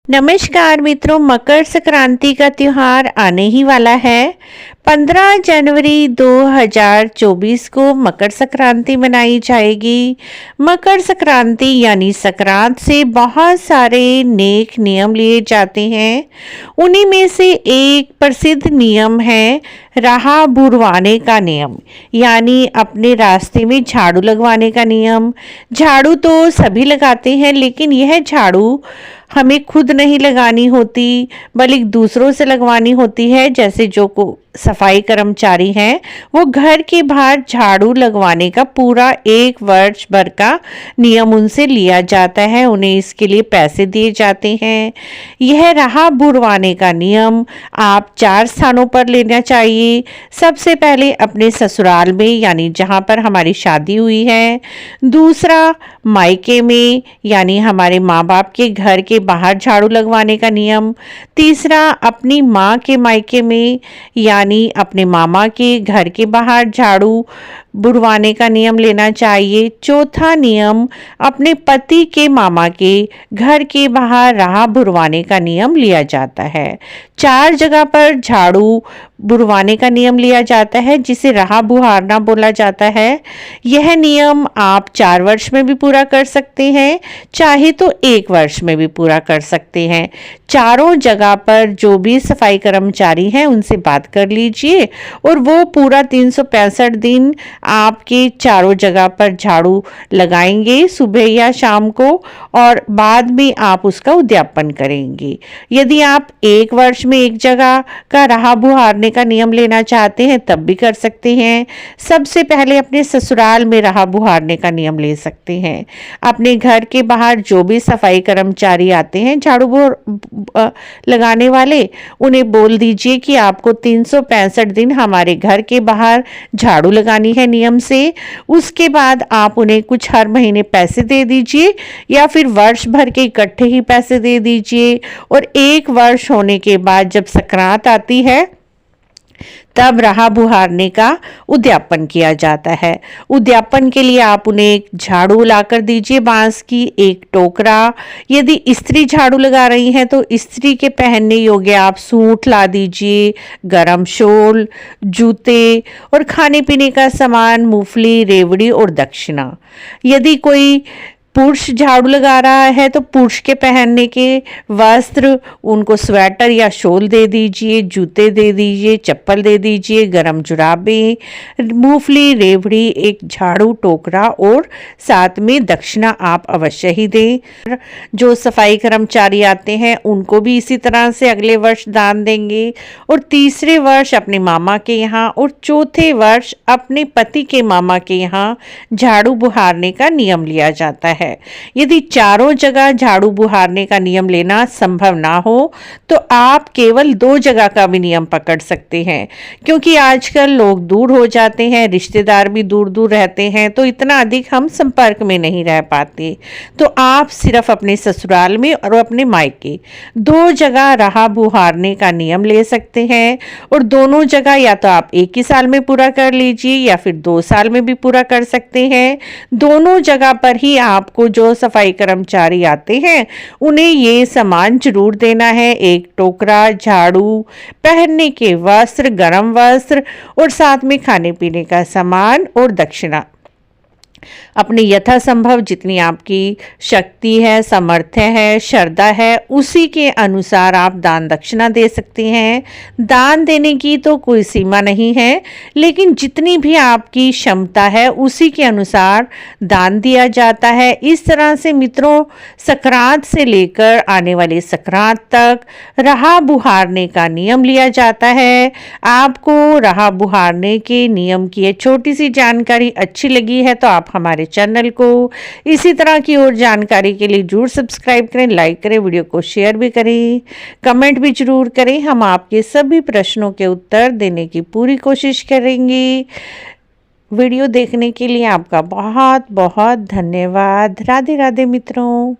नमस्कार मित्रों, मकर संक्रांति का त्योहार आने ही वाला है। 15 जनवरी 2024 को मकर संक्रांति मनाई जाएगी। मकर संक्रांति यानी संक्रांत से बहुत सारे नेक नियम लिए जाते हैं। उन्हीं में से एक प्रसिद्ध नियम है राह भुरवाने का नियम, यानी अपने रास्ते में झाड़ू लगवाने का नियम। झाड़ू तो सभी लगाते हैं, लेकिन यह झाड़ू हमें खुद नहीं लगानी होती, बल्कि दूसरों से लगवानी होती है। जैसे जो को सफाई कर्मचारी हैं, वो घर के बाहर झाड़ू लगवाने का पूरा 1 वर्ष भर का नियम उनसे लिया जाता है, उन्हें इसके लिए पैसे दिए जाते हैं। यह राह भुरवाने का नियम आप 4 स्थानों पर लेना चाहिए। सबसे पहले अपने ससुराल में, यानी जहाँ पर हमारी शादी हुई है। दूसरा मायके में, यानी हमारे माँ बाप के घर के बाहर झाड़ू लगवाने का नियम। तीसरा अपनी माँ के मायके में, यानी अपने मामा के घर के बाहर झाड़ू बुरवाने का नियम लेना चाहिए। चौथा नियम अपने पति के मामा के घर के बाहर राह बुरवाने का नियम लिया जाता है। 4 जगह पर झाड़ू बुरवाने का नियम लिया जाता है, जिसे राह बुहारना बोला जाता है। यह नियम आप 4 वर्ष में भी पूरा कर सकते हैं, चाहे तो 1 वर्ष में भी पूरा कर सकते हैं। चारों जगह पर जो भी सफाई कर्मचारी हैं उनसे बात कर लीजिए, और वो पूरा 365 दिन आपके चारों जगह पर झाड़ू लगाएंगे, सुबह या शाम को, और बाद में आप उसका उद्यापन करेंगे। यदि आप 1 वर्ष में 1 जगह का राह बुहारने का नियम लेना चाहते हैं तब भी कर सकते हैं। सबसे पहले अपने ससुराल में राह बुहारने का नियम ले सकते हैं। अपने घर के बाहर जो भी सफाई कर्मचारी आते हैं झाड़ू लगाने वाले, उन्हें बोल दीजिए कि आपको 365 दिन हमारे घर के बाहर झाड़ू लगानी है नियम से। उसके बाद आप उन्हें कुछ हर महीने पैसे दे दीजिए, या फिर वर्ष भर के इकट्ठे ही पैसे दे दीजिए। और 1 वर्ष होने के बाद जब संक्रांत आती है तब राह बुहारने का उद्यापन किया जाता है। उद्यापन के लिए आप उन्हें एक झाड़ू लाकर दीजिए, बांस की, एक टोकरा। यदि स्त्री झाड़ू लगा रही हैं तो स्त्री के पहनने योग्य आप सूट ला दीजिए, गरम शॉल, जूते और खाने पीने का सामान, मूंगफली, रेवड़ी और दक्षिणा। यदि कोई पुरुष झाड़ू लगा रहा है तो पुरुष के पहनने के वस्त्र, उनको स्वेटर या शॉल दे दीजिए, जूते दे दीजिए, चप्पल दे दीजिए, गरम जुराबे, मूंगफली, रेवड़ी, एक झाड़ू, टोकरा और साथ में दक्षिणा आप अवश्य ही दें। जो सफाई कर्मचारी आते हैं उनको भी इसी तरह से अगले वर्ष दान देंगे, और तीसरे वर्ष अपने मामा के यहाँ और चौथे वर्ष अपने पति के मामा के यहाँ झाड़ू बुहारने का नियम लिया जाता है। यदि चारों जगह झाड़ू बुहारने का नियम लेना संभव ना हो तो आप केवल 2 जगह का भी नियम पकड़ सकते हैं, क्योंकि आजकल लोग दूर हो जाते हैं, रिश्तेदार भी दूर दूर रहते हैं, तो इतना अधिक हम संपर्क में नहीं रह पाते। तो आप सिर्फ अपने ससुराल में और अपने मायके 2 जगह राह बुहारने का नियम ले सकते हैं, और दोनों जगह या तो आप 1 ही साल में पूरा कर लीजिए या फिर 2 साल में भी पूरा कर सकते हैं। दोनों जगह पर ही आपको जो सफाई कर्मचारी आते हैं उन्हें ये सामान जरूर देना है, एक टोकरा, झाड़ू, पहनने के वस्त्र, गरम वस्त्र और साथ में खाने पीने का सामान और दक्षिणा। अपने यथासंभव जितनी आपकी शक्ति है, सामर्थ्य है, श्रद्धा है, उसी के अनुसार आप दान दक्षिणा दे सकते हैं। दान देने की तो कोई सीमा नहीं है, लेकिन जितनी भी आपकी क्षमता है उसी के अनुसार दान दिया जाता है। इस तरह से मित्रों, संक्रांत से लेकर आने वाली संक्रांत तक राह बुहारने का नियम लिया जाता है। आपको राह बुहारने के नियम की ये छोटी सी जानकारी अच्छी लगी है तो आप हमारे चैनल को इसी तरह की और जानकारी के लिए जरूर सब्सक्राइब करें, लाइक करें, वीडियो को शेयर भी करें, कमेंट भी जरूर करें। हम आपके सभी प्रश्नों के उत्तर देने की पूरी कोशिश करेंगे। वीडियो देखने के लिए आपका बहुत बहुत धन्यवाद। राधे राधे मित्रों।